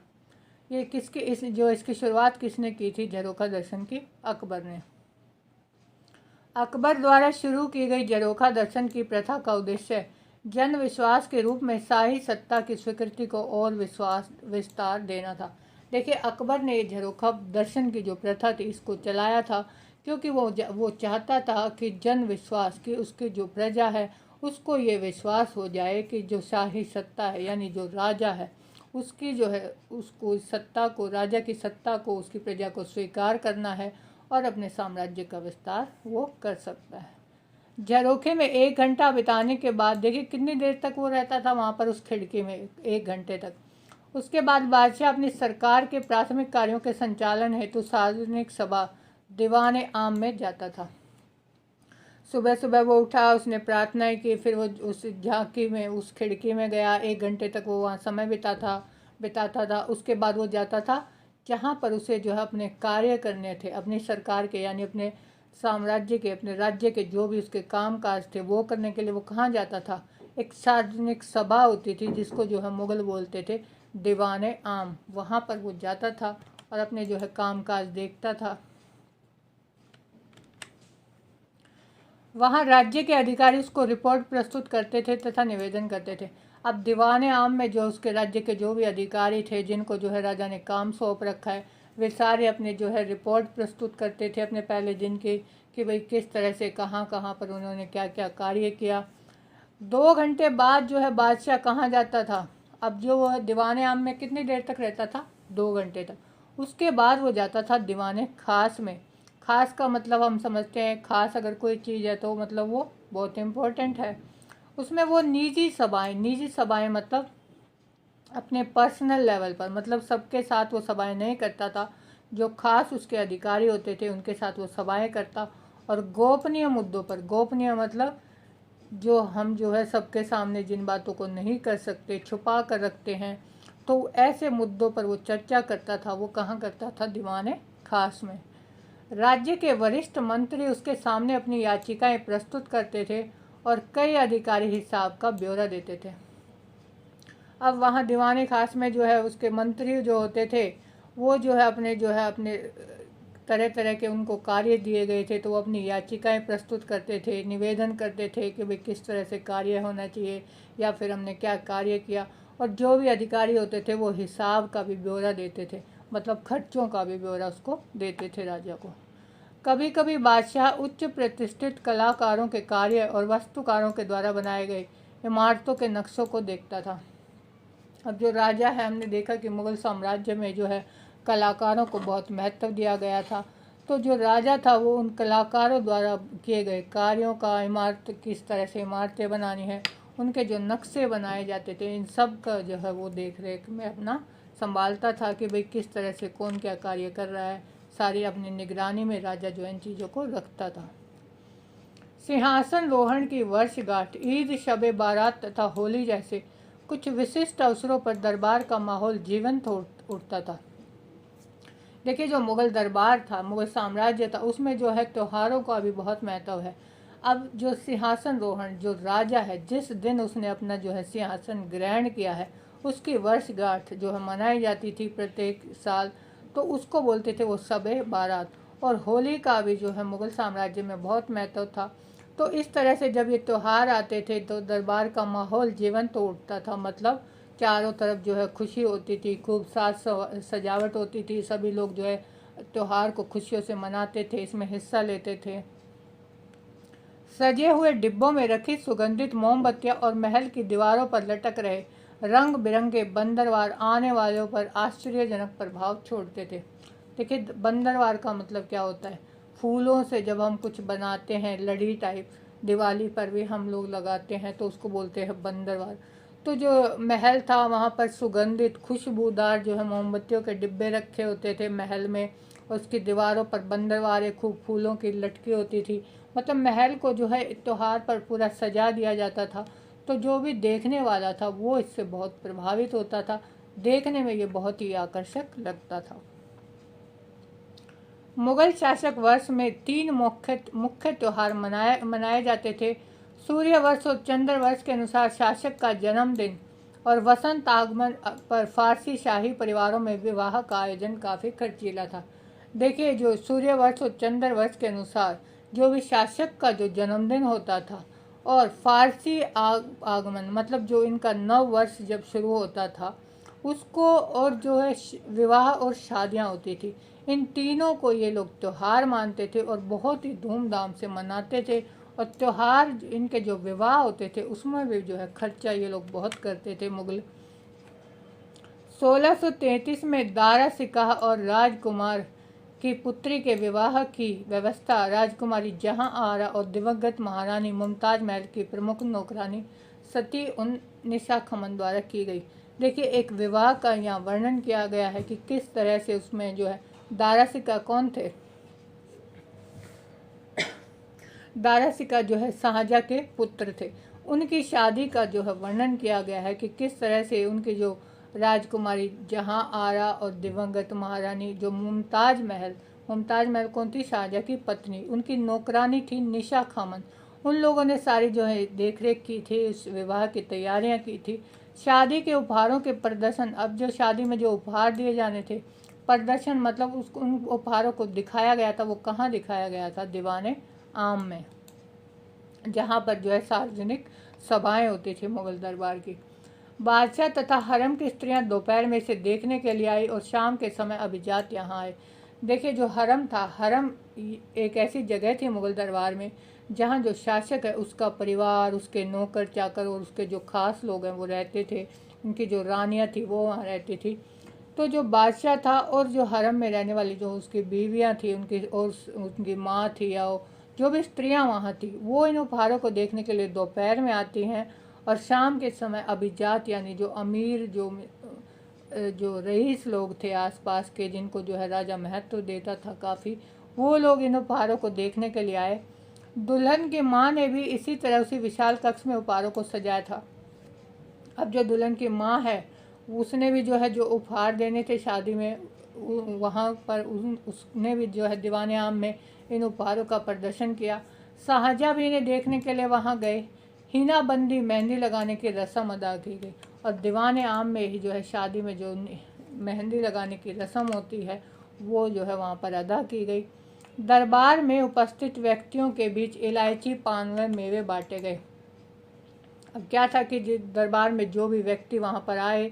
ये इसकी शुरुआत किसने की थी झरोखा दर्शन की? अकबर ने। अकबर द्वारा शुरू की गई झरोखा दर्शन की प्रथा का उद्देश्य जन विश्वास के रूप में शाही सत्ता की स्वीकृति को और विस्तार देना था। देखिए अकबर ने ये झरोखा दर्शन की जो प्रथा थी इसको चलाया था, क्योंकि वो चाहता था कि जन विश्वास कि उसकी जो प्रजा है उसको ये विश्वास हो जाए कि जो शाही सत्ता है यानी जो राजा है उसकी जो है उसको इस सत्ता को, राजा की सत्ता को, उसकी प्रजा को स्वीकार करना है और अपने साम्राज्य का विस्तार वो कर सकता है। झरोखे में 1 घंटा बिताने के बाद देखिए कितनी देर तक वो रहता था वहाँ पर उस खिड़की में, 1 घंटे तक। उसके बाद बादशाह अपनी सरकार के प्राथमिक कार्यों के संचालन हेतु सार्वजनिक सभा दीवान आम में जाता था। सुबह सुबह वो उठा, उसने प्रार्थनाएं की, फिर वो उस झांकी में, उस खिड़की में गया, 1 घंटे तक वो वहाँ समय बिताता था। उसके बाद वो जाता था जहाँ पर उसे जो है अपने कार्य करने थे, अपनी सरकार के यानी अपने साम्राज्य के, अपने राज्य के जो भी उसके काम काज थे वो करने के लिए वो कहाँ जाता था, एक सार्वजनिक सभा होती थी जिसको जो है मुग़ल बोलते थे दीवान आम, वहाँ पर वो जाता था और अपने जो है काम काज देखता था। वहाँ राज्य के अधिकारी उसको रिपोर्ट प्रस्तुत करते थे तथा निवेदन करते थे। अब दीवान आम में जो उसके राज्य के जो भी अधिकारी थे जिनको जो है राजा ने काम सौंप रखा है, वे सारे अपने जो है रिपोर्ट प्रस्तुत करते थे अपने पहले दिन की, कि भाई किस तरह से कहाँ कहाँ पर उन्होंने क्या क्या कार्य किया। 2 घंटे बाद जो है बादशाह कहाँ जाता था, अब जो वह दीवान आम में कितनी देर तक रहता था, 2 घंटे तक। उसके बाद वो जाता था दीवान खास में। खास का मतलब हम समझते हैं, खास अगर कोई चीज़ है तो मतलब वो बहुत इम्पोर्टेंट है। उसमें वो निजी सभाएं मतलब अपने पर्सनल लेवल पर, मतलब सबके साथ वो सभाएं नहीं करता था, जो खास उसके अधिकारी होते थे उनके साथ वो सभाएं करता। और गोपनीय मुद्दों पर, गोपनीय मतलब जो हम जो है सबके सामने जिन बातों को नहीं कर सकते, छुपा कर रखते हैं, तो ऐसे मुद्दों पर वो चर्चा करता था। वो कहाँ करता था, दीवान खास में। राज्य के वरिष्ठ मंत्री उसके सामने अपनी याचिकाएं प्रस्तुत करते थे और कई अधिकारी हिसाब का ब्यौरा देते थे। अब वहाँ दीवान खास में जो है उसके मंत्री जो होते थे वो जो है अपने तरह तरह के उनको कार्य दिए गए थे, तो वो अपनी याचिकाएं प्रस्तुत करते थे, निवेदन करते थे कि भाई किस तरह से कार्य होना चाहिए या फिर हमने क्या कार्य किया। और जो भी अधिकारी होते थे वो हिसाब का भी ब्यौरा देते थे, मतलब खर्चों का भी ब्यौरा उसको देते थे राजा को। कभी कभी बादशाह उच्च प्रतिष्ठित कलाकारों के कार्य और वास्तुकारों के द्वारा बनाए गए इमारतों के नक्शों को देखता था। अब जो राजा है, हमने देखा कि मुग़ल साम्राज्य में जो है कलाकारों को बहुत महत्व दिया गया था, तो जो राजा था वो उन कलाकारों द्वारा किए गए कार्यों का, इमारत किस तरह से इमारतें बनानी है, उनके जो नक्शे बनाए जाते थे, इन सब का जो है वो देख रेख में अपना संभालता था कि भाई किस तरह से कौन क्या कार्य कर रहा है। सारी अपनी निगरानी में राजा जो इन चीज़ों को रखता था। सिंहासन रोहण की वर्षगांठ, ईद, शब बारात तथा होली जैसे कुछ विशिष्ट अवसरों पर दरबार का माहौल जीवंत उठता था। देखिए जो मुग़ल दरबार था, मुग़ल साम्राज्य था, उसमें जो है त्योहारों का भी बहुत महत्व है। अब जो सिंहासन रोहण, जो राजा है, जिस दिन उसने अपना जो है सिंहासन ग्रहण किया है, उसकी वर्षगांठ जो है मनाई जाती थी प्रत्येक साल, तो उसको बोलते थे वो शब बारात। और होली का भी जो है मुग़ल साम्राज्य में बहुत महत्व था। तो इस तरह से जब ये त्यौहार आते थे तो दरबार का माहौल जीवंत तो उठता था, मतलब चारों तरफ जो है खुशी होती थी, खूब सजावट होती थी, सभी लोग जो है त्यौहार को खुशियों से मनाते थे, इसमें हिस्सा लेते थे। सजे हुए डिब्बों में रखी सुगंधित मोमबत्तियां और महल की दीवारों पर लटक रहे रंग बिरंगे बंदरवार आने वालों पर आश्चर्यजनक प्रभाव छोड़ते थे। देखिए बंदरवार का मतलब क्या होता है, फूलों से जब हम कुछ बनाते हैं, लड़ी टाइप, दिवाली पर भी हम लोग लगाते हैं तो उसको बोलते हैं बंदरवार। तो जो महल था वहाँ पर सुगंधित खुशबूदार जो है मोमबत्तियों के डिब्बे रखे होते थे महल में, उसकी दीवारों पर बंदरवारें खूब फूलों की लटकी होती थी। मतलब महल को जो है त्योहार पर पूरा सजा दिया जाता था, तो जो भी देखने वाला था वो इससे बहुत प्रभावित होता था, देखने में ये बहुत ही आकर्षक लगता था। मुग़ल शासक वर्ष में 3 मुख्य त्यौहार मनाए जाते थे। सूर्य वर्ष और चंद्र वर्ष के अनुसार शासक का जन्मदिन और वसंत आगमन पर फारसी शाही परिवारों में विवाह का आयोजन काफ़ी खर्चीला था। देखिए जो सूर्य वर्ष और चंद्र वर्ष के अनुसार जो भी शासक का जो जन्मदिन होता था, और फारसी आगमन मतलब जो इनका नव वर्ष जब शुरू होता था, उसको, और जो है विवाह और शादियाँ होती थी, इन तीनों को ये लोग त्यौहार मानते थे और बहुत ही धूमधाम से मनाते थे। और त्यौहार, इनके जो विवाह होते थे उसमें भी जो है खर्चा ये लोग बहुत करते थे मुगल। 1633 में दारा सिकाह और राजकुमार की पुत्री के विवाह की व्यवस्था राजकुमारी जहां आरा और दिवंगत महारानी मुमताज महल की प्रमुख नौकरानी सती उन निशा खमन द्वारा की गई। देखिए, एक विवाह का यहाँ वर्णन किया गया है कि किस तरह से उसमें जो है दारा सिकाह कौन थे। दारा सिकाह जो है शाहजहाँ के पुत्र थे। उनकी शादी का जो है वर्णन किया गया है कि किस तरह से उनकी जो राजकुमारी जहां आरा और दिवंगत महारानी जो मुमताज महल कौन थी? शाहजहाँ की पत्नी, उनकी नौकरानी थी निशा खामन। उन लोगों ने सारी जो है देख रेख की थी, इस विवाह की तैयारियां की थी। शादी के उपहारों के प्रदर्शन, अब जो शादी में जो उपहार दिए जाने थे, प्रदर्शन मतलब उसको, उन उपहारों को दिखाया गया था। वो कहाँ दिखाया गया था? दीवाने आम में, जहाँ पर जो है सार्वजनिक सभाएं होती थी मुगल दरबार की। बादशाह तथा हरम की स्त्रियां दोपहर में इसे देखने के लिए आई और शाम के समय अभिजात यहाँ आए। देखिए, जो हरम था, हरम एक ऐसी जगह थी मुगल दरबार में जहाँ जो शासक है उसका परिवार, उसके नौकर चाकर और उसके जो खास लोग हैं वो रहते थे। उनकी जो रानियाँ थी वो वहाँ रहती थी। तो जो बादशाह था और जो हरम में रहने वाली जो उसकी बीवियाँ थी, उनकी और उनकी माँ थी या जो भी स्त्रियाँ वहाँ थी, वो इन उपहारों को देखने के लिए दोपहर में आती हैं। और शाम के समय अभिजात यानी जो अमीर, जो रईस लोग थे आसपास के, जिनको जो है राजा महत्व देता था काफ़ी, वो लोग इन उपहारों को देखने के लिए आए। दुल्हन की माँ ने भी इसी तरह उसी विशाल कक्ष में उपहारों को सजाया था। अब जो दुल्हन की माँ है उसने भी जो है जो उपहार देने थे शादी में, वहाँ पर उसने भी जो है दीवाने आम में इन उपहारों का प्रदर्शन किया। शाहजहाँ भी इन्हें देखने के लिए वहाँ गए। हिना बंदी, मेहंदी लगाने की रस्म अदा की गई और दीवाने आम में ही जो है शादी में जो मेहंदी लगाने की रस्म होती है वो जो है वहाँ पर अदा की गई। दरबार में उपस्थित व्यक्तियों के बीच इलायची, पान व मेवे बांटे गए। अब क्या था कि दरबार में जो भी व्यक्ति वहाँ पर आए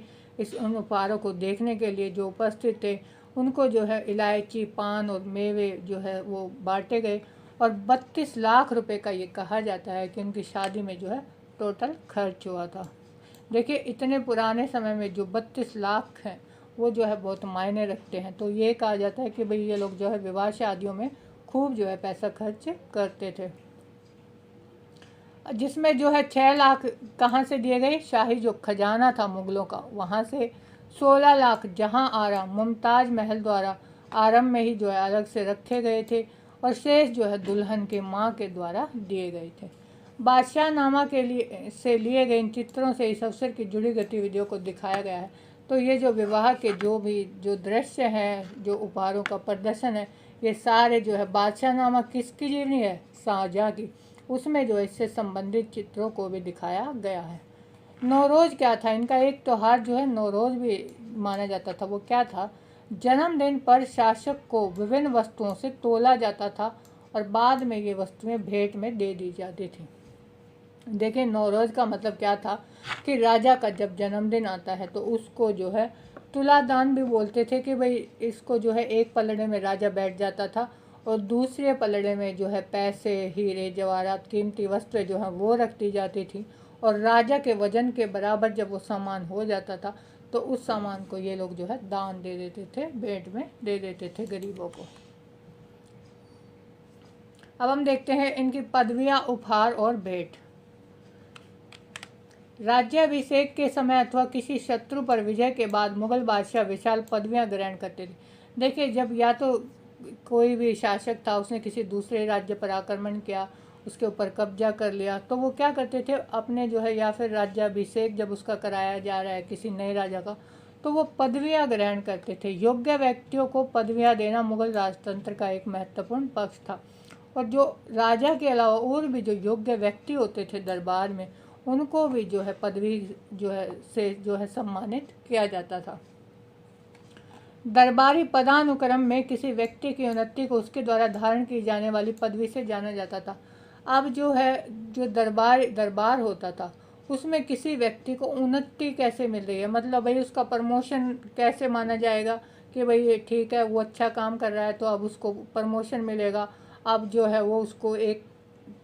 उन उपहारों को देखने के लिए, जो उपस्थित थे, उनको जो है इलायची, पान और मेवे जो है वो बांटे गए। और 32 लाख रुपए का ये कहा जाता है कि उनकी शादी में जो है टोटल खर्च हुआ था। देखिए, इतने पुराने समय में जो 32 लाख हैं वो जो है बहुत मायने रखते हैं। तो ये कहा जाता है कि भाई ये लोग जो है विवाह शादियों में खूब जो है पैसा खर्च करते थे। जिसमें जो है 6 लाख कहाँ से दिए गए? शाही जो खजाना था मुगलों का, वहाँ से 16 लाख जहाँ आरा मुमताज महल द्वारा आरंभ में ही जो है अलग से रखे गए थे और शेष जो है दुल्हन के माँ के द्वारा दिए गए थे। बादशाह नामा के लिए गए इन चित्रों से इस अवसर की जुड़ी गतिविधियों को दिखाया गया है। तो ये जो विवाह के जो दृश्य हैं, जो उपहारों का प्रदर्शन है, ये सारे जो है बादशाह नामा किसकी जीवनी है? शाहजहाँ की। उसमें जो इससे संबंधित चित्रों को भी दिखाया गया है। नौरोज़ क्या था? इनका एक त्यौहार जो है नौरोज़ भी माना जाता था। वो क्या था? जन्मदिन पर शासक को विभिन्न वस्तुओं से तोला जाता था और बाद में ये वस्तुएं भेंट में दे दी जाती थी। देखिए, नौरोज़ का मतलब क्या था कि राजा का जब जन्मदिन आता है तो उसको जो है तुलादान भी बोलते थे कि भाई इसको जो है एक पलड़े में राजा बैठ जाता था और दूसरे पलड़े में जो है पैसे, हीरे जवाहरात, कीमती वस्तुएं जो हैं वो रख दी जाती थी। और राजा के वजन के बराबर जब वो सामान हो जाता था तो उस सामान को ये लोग जो है दान दे देते थे, भेंट में दे देते थे गरीबों को। अब हम देखते हैं इनकी पदवियाँ, उपहार और भेंट। राज्याभिषेक के समय अथवा किसी शत्रु पर विजय के बाद मुगल बादशाह विशाल पदवियां ग्रहण करते थे। देखिए, जब या तो कोई भी शासक था उसने किसी दूसरे राज्य पर आक्रमण किया, उसके ऊपर कब्जा कर लिया, तो वो क्या करते थे अपने जो है, या फिर राज्याभिषेक जब उसका कराया जा रहा है किसी नए राजा का, तो वो पदवियां ग्रहण करते थे। योग्य व्यक्तियों को पदवियां देना मुगल राजतंत्र का एक महत्वपूर्ण पक्ष था। और जो राजा के अलावा और भी जो योग्य व्यक्ति होते थे दरबार में, उनको भी जो है पदवी जो है से जो है सम्मानित किया जाता था। दरबारी पदानुक्रम में किसी व्यक्ति की उन्नति को उसके द्वारा धारण की जाने वाली पदवी से जाना जाता था। अब जो है जो दरबार होता था उसमें किसी व्यक्ति को उन्नति कैसे मिल रही है, मतलब भाई उसका प्रमोशन कैसे माना जाएगा कि भाई ये ठीक है, वो अच्छा काम कर रहा है तो अब उसको प्रमोशन मिलेगा, अब जो है वो उसको एक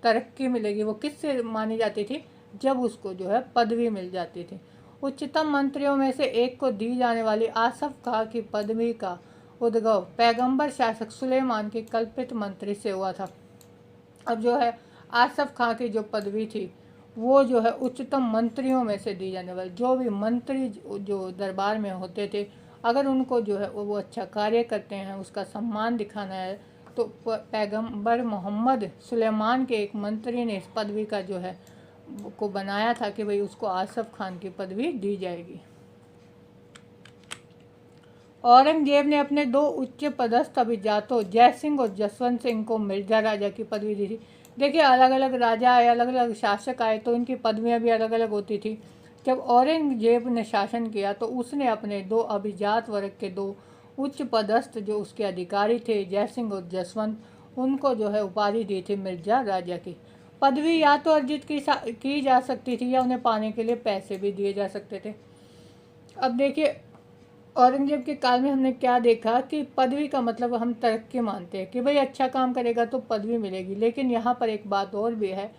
तरक्की मिलेगी। वो किससे मानी जाती थी, जब उसको जो है पदवी मिल जाती थी। उच्चतम मंत्रियों में से एक को दी जाने वाली आसफ खां की पदवी का उद्गव पैगंबर शासक सुलेमान की कल्पित मंत्री से हुआ था। अब जो है आसफ खां की जो पदवी थी वो जो है उच्चतम मंत्रियों में से दी जाने वाली, जो भी मंत्री जो दरबार में होते थे, अगर उनको जो है वो अच्छा कार्य करते हैं, उसका सम्मान दिखाना है, तो पैगंबर मोहम्मद सुलेमान के एक मंत्री ने इस पदवी का जो है को बनाया था कि भाई उसको आसफ खान की पदवी दी जाएगी। औरंगजेब ने अपने दो उच्च पदस्थ अभिजातों जय सिंह और जसवंत सिंह को मिर्जा राजा की पदवी दी थी। देखिए अलग अलग राजा आए, अलग अलग शासक आए तो इनकी पदवियां भी अलग अलग होती थी। जब औरंगजेब ने शासन किया तो उसने अपने दो अभिजात वर्ग के दो उच्च पदस्थ जो उसके अधिकारी थे जय सिंह और जसवंत, उनको जो है उपाधि दी थी मिर्जा राजा की। पदवी या तो अर्जित की जा सकती थी या उन्हें पाने के लिए पैसे भी दिए जा सकते थे। अब देखिए औरंगजेब के काल में हमने क्या देखा कि पदवी का मतलब हम तरक्की मानते हैं कि भाई अच्छा काम करेगा तो पदवी मिलेगी, लेकिन यहाँ पर एक बात और भी है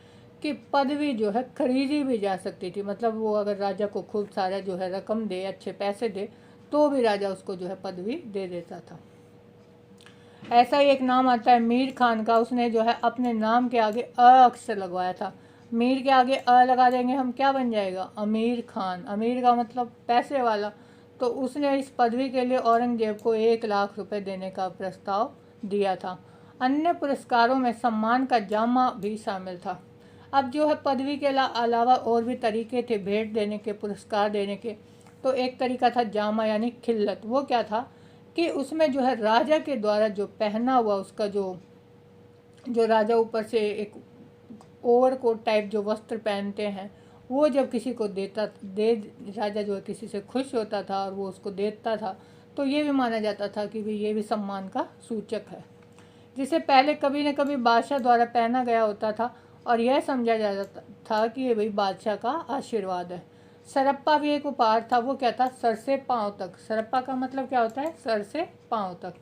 कि पदवी जो है खरीदी भी जा सकती थी। मतलब वो अगर राजा को खूब सारा जो है रकम दे, अच्छे पैसे दे, तो भी राजा उसको जो है पदवी दे देता था। ऐसा ही एक नाम आता है मीर खान का, उसने जो है अपने नाम के आगे अ अक्षर लगवाया था। मीर के आगे अ लगा देंगे हम, क्या बन जाएगा, अमीर खान। अमीर का मतलब पैसे वाला। तो उसने इस पदवी के लिए औरंगजेब को 1 लाख रुपए देने का प्रस्ताव दिया था। अन्य पुरस्कारों में सम्मान का जामा भी शामिल था। अब जो है पदवी के अलावा और भी तरीके थे भेंट देने के, पुरस्कार देने के। तो एक तरीका था जामा यानी खिल्लत। वो क्या था कि उसमें जो है राजा के द्वारा जो पहना हुआ उसका जो राजा ऊपर से एक ओवरकोट टाइप जो वस्त्र पहनते हैं, वो जब किसी को राजा जो है किसी से खुश होता था और वो उसको देता था, तो ये भी माना जाता था कि भाई ये भी सम्मान का सूचक है, जिसे पहले कभी न कभी बादशाह द्वारा पहना गया होता था और यह समझा जाता था कि ये भाई बादशाह का आशीर्वाद है। सरप्पा भी एक उपहार था। वो क्या था, सर से पांव तक। सरप्पा का मतलब क्या होता है, सर से पांव तक।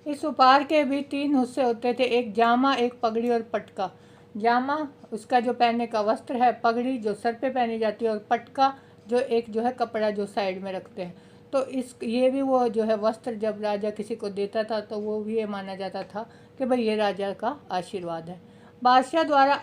इस उपहार के भी 3 हिस्से होते थे, एक जामा, एक पगड़ी और पटका। जामा उसका जो पहनने का वस्त्र है, पगड़ी जो सर पे पहनी जाती है, और पटका जो एक जो है कपड़ा जो साइड में रखते हैं। तो ये भी वो जो है वस्त्र जब राजा किसी को देता था तो वो भी ये माना जाता था कि भाई ये राजा का आशीर्वाद है। बादशाह द्वारा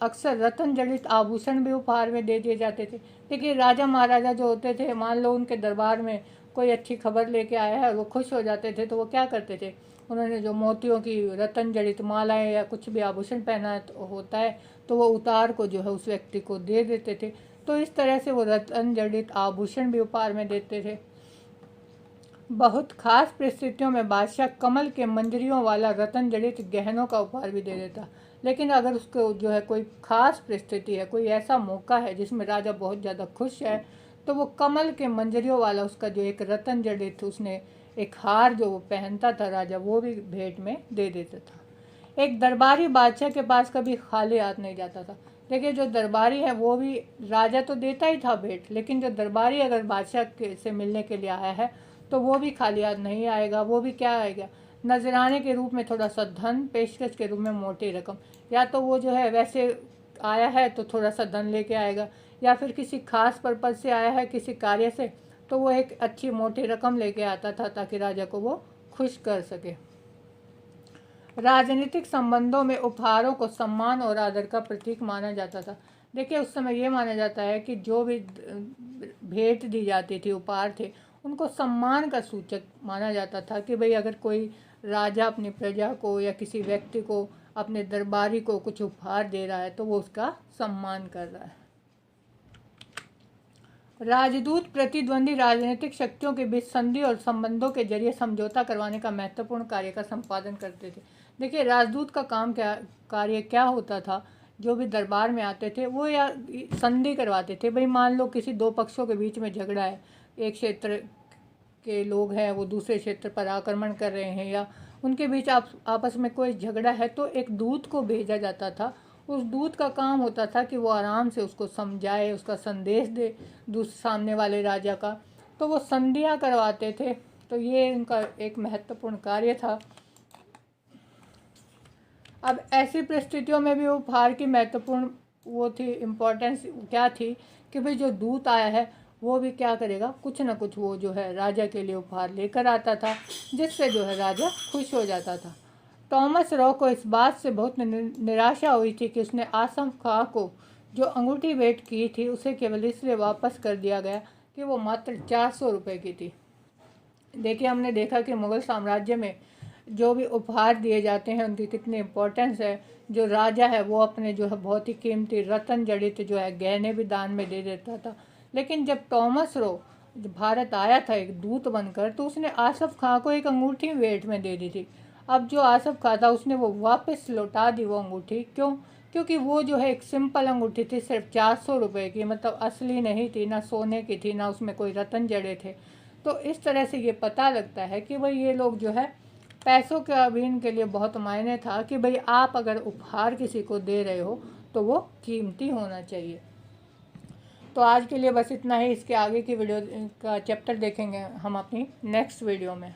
अक्सर रत्न जड़ित आभूषण भी उपहार में दे दिए जाते थे। देखिए राजा महाराजा जो होते थे, मान लो उनके दरबार में कोई अच्छी खबर लेके आया है, वो खुश हो जाते थे, तो वो क्या करते थे, उन्होंने जो मोतियों की रतन जड़ित मालाएं या कुछ भी आभूषण पहना होता है तो वो उतार को जो है उस व्यक्ति को दे देते थे। तो इस तरह से वो रतन जड़ित आभूषण भी उपहार में देते थे। बहुत खास परिस्थितियों में बादशाह कमल के मंजरियों वाला रतन जड़ित गहनों का उपहार भी दे देता। लेकिन अगर उसको जो है कोई खास परिस्थिति है, कोई ऐसा मौका है जिसमें राजा बहुत ज़्यादा खुश है, तो वो कमल के मंजरियों वाला उसका जो एक रतन जड़ित उसने एक हार जो वो पहनता था राजा, वो भी भेंट में दे देता था। एक दरबारी बादशाह के पास कभी खाली हाथ नहीं जाता था। देखिए जो दरबारी है वो भी, राजा तो देता ही था भेंट, लेकिन जो दरबारी अगर बादशाह से मिलने के लिए आया है तो वो भी खाली हाथ नहीं आएगा। वो भी क्या आएगा, नजराने के रूप में थोड़ा सा धन, पेशकश के रूप में मोटी रकम। या तो वो जो है वैसे आया है तो थोड़ा सा धन लेके आएगा, या फिर किसी खास पर्पज़ से आया है किसी कार्य से, तो वो एक अच्छी मोटी रकम लेके आता था ताकि राजा को वो खुश कर सके। राजनीतिक संबंधों में उपहारों को सम्मान और आदर का प्रतीक माना जाता था। देखिए उस समय ये माना जाता है कि जो भी भेंट दी जाती थी, उपहार थे, उनको सम्मान का सूचक माना जाता था कि भाई अगर कोई राजा अपनी प्रजा को या किसी व्यक्ति को, अपने दरबारी को कुछ उपहार दे रहा है तो वो उसका सम्मान कर रहा है। राजदूत प्रतिद्वंदी राजनीतिक शक्तियों के बीच संधि और संबंधों के जरिए समझौता करवाने का महत्वपूर्ण कार्य का संपादन करते थे। देखिए राजदूत का कार्य क्या होता था, जो भी दरबार में आते थे वो या संधि करवाते थे। भाई मान लो किसी दो पक्षों के बीच में झगड़ा है, एक क्षेत्र के लोग हैं वो दूसरे क्षेत्र पर आक्रमण कर रहे हैं, या उनके बीच आपस में कोई झगड़ा है तो एक दूत को भेजा जाता था। उस दूत का काम होता था कि वो आराम से उसको समझाए, उसका संदेश दे सामने वाले राजा का। तो वो संधियाँ करवाते थे। तो ये इनका एक महत्वपूर्ण कार्य था। अब ऐसी परिस्थितियों में भी उपहार की महत्वपूर्ण वो थी, इम्पोर्टेंस क्या थी कि भाई जो दूत आया है वो भी क्या करेगा, कुछ ना कुछ वो जो है राजा के लिए उपहार लेकर आता था, जिससे जो है राजा खुश हो जाता था। टॉमस रॉ को इस बात से बहुत निराशा हुई थी कि उसने आसम खां को जो अंगूठी भेंट की थी उसे केवल इसलिए वापस कर दिया गया कि वो मात्र 400 रुपये की थी। देखिए, हमने देखा कि मुग़ल साम्राज्य में जो भी उपहार दिए जाते हैं उनकी कितनी इम्पोर्टेंस है। जो राजा है वो अपने जो है बहुत ही कीमती रत्न जड़ित जो है गहने भी दान में दे देता था। लेकिन जब टॉमस रो भारत आया था एक दूत बनकर, तो उसने आसफ खां को एक अंगूठी भेंट में दे दी थी। अब जो आसफ खां था उसने वो वापस लौटा दी वो अंगूठी। क्यों? क्योंकि वो जो है एक सिंपल अंगूठी थी, सिर्फ 400 रुपये की, मतलब असली नहीं थी, ना सोने की थी, ना उसमें कोई रत्न जड़े थे। तो इस तरह से ये पता लगता है कि भाई ये लोग जो है पैसों के भी इनके लिए बहुत मायने था कि भाई आप अगर उपहार किसी को दे रहे हो तो वो कीमती होना चाहिए। तो आज के लिए बस इतना ही। इसके आगे की वीडियो का चैप्टर देखेंगे हम अपनी नेक्स्ट वीडियो में।